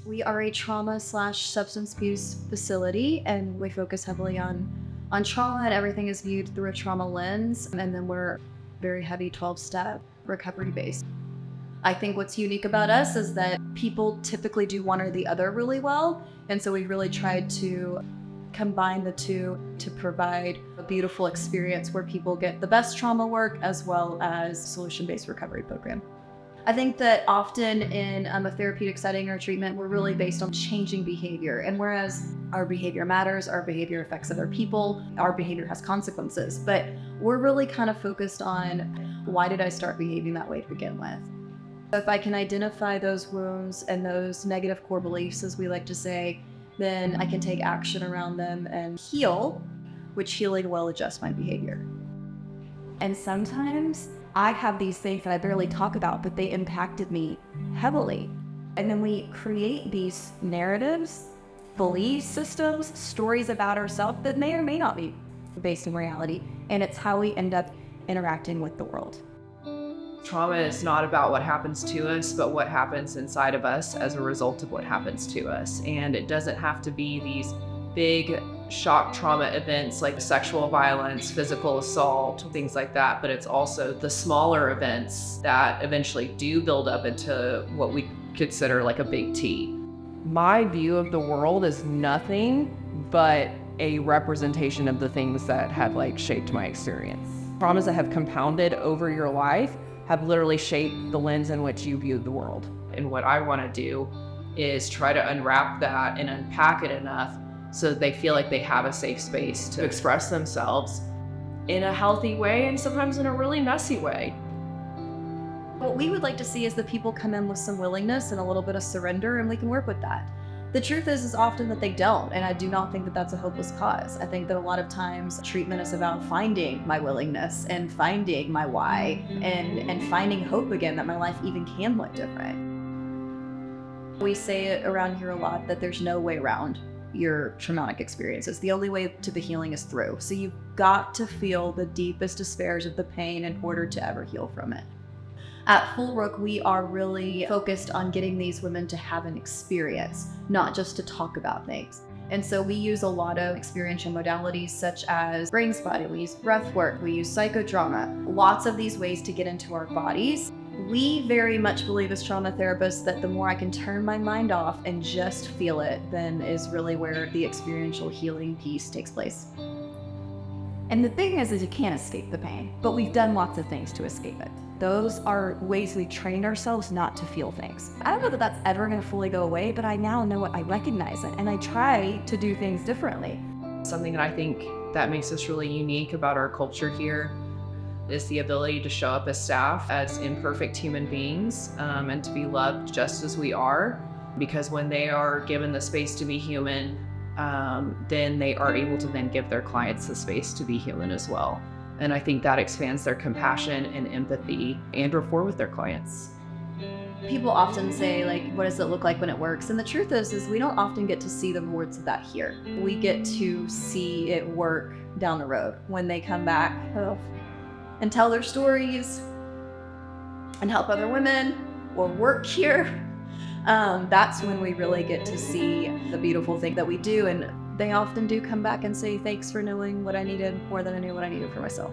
We are a trauma/substance abuse facility, and we focus heavily on trauma, and everything is viewed through a trauma lens. And then we're very heavy 12-step recovery based. I think what's unique about us is that people typically do one or the other really well. And so we really tried to combine the two to provide a beautiful experience where people get the best trauma work as well as solution-based recovery program. I think that often in a therapeutic setting or treatment, we're really based on changing behavior. And whereas our behavior matters, our behavior affects other people, our behavior has consequences, but we're really kind of focused on why did I start behaving that way to begin with? If I can identify those wounds and those negative core beliefs, as we like to say, then I can take action around them and heal, which healing will adjust my behavior. And sometimes I have these things that I barely talk about, but they impacted me heavily. And then we create these narratives, belief systems, stories about ourselves that may or may not be based in reality. And it's how we end up interacting with the world. Trauma is not about what happens to us, but what happens inside of us as a result of what happens to us. And it doesn't have to be these big shock trauma events like sexual violence, physical assault, things like that, but it's also the smaller events that eventually do build up into what we consider like a big T. My view of the world is nothing but a representation of the things that have shaped my experience. Traumas that have compounded over your life have literally shaped the lens in which you view the world. And what I want to do is try to unwrap that and unpack it enough so that they feel like they have a safe space to express themselves in a healthy way and sometimes in a really messy way. What we would like to see is that people come in with some willingness and a little bit of surrender, and we can work with that. The truth is often that they don't, and I do not think that that's a hopeless cause. I think that a lot of times treatment is about finding my willingness and finding my why and finding hope again that my life even can look different. We say it around here a lot that there's no way around your traumatic experiences. The only way to the healing is through. So you've got to feel the deepest despairs of the pain in order to ever heal from it. At Fullbrook, we are really focused on getting these women to have an experience, not just to talk about things. And so we use a lot of experiential modalities such as brain spotting, we use breath work, we use psychodrama, lots of these ways to get into our bodies. We very much believe as trauma therapists that the more I can turn my mind off and just feel it, then is really where the experiential healing piece takes place. And the thing is you can't escape the pain, but we've done lots of things to escape it. Those are ways we trained ourselves not to feel things. I don't know that that's ever going to fully go away, but I now know I recognize it, and I try to do things differently. Something that I think that makes us really unique about our culture here is the ability to show up as staff as imperfect human beings and to be loved just as we are, because when they are given the space to be human, then they are able to then give their clients the space to be human as well. And I think that expands their compassion and empathy and rapport with their clients. People often say, what does it look like when it works? And the truth is we don't often get to see the rewards of that here. We get to see it work down the road when they come back and tell their stories and help other women or work here. That's when we really get to see the beautiful thing that we do. And they often do come back and say, thanks for knowing what I needed more than I knew what I needed for myself.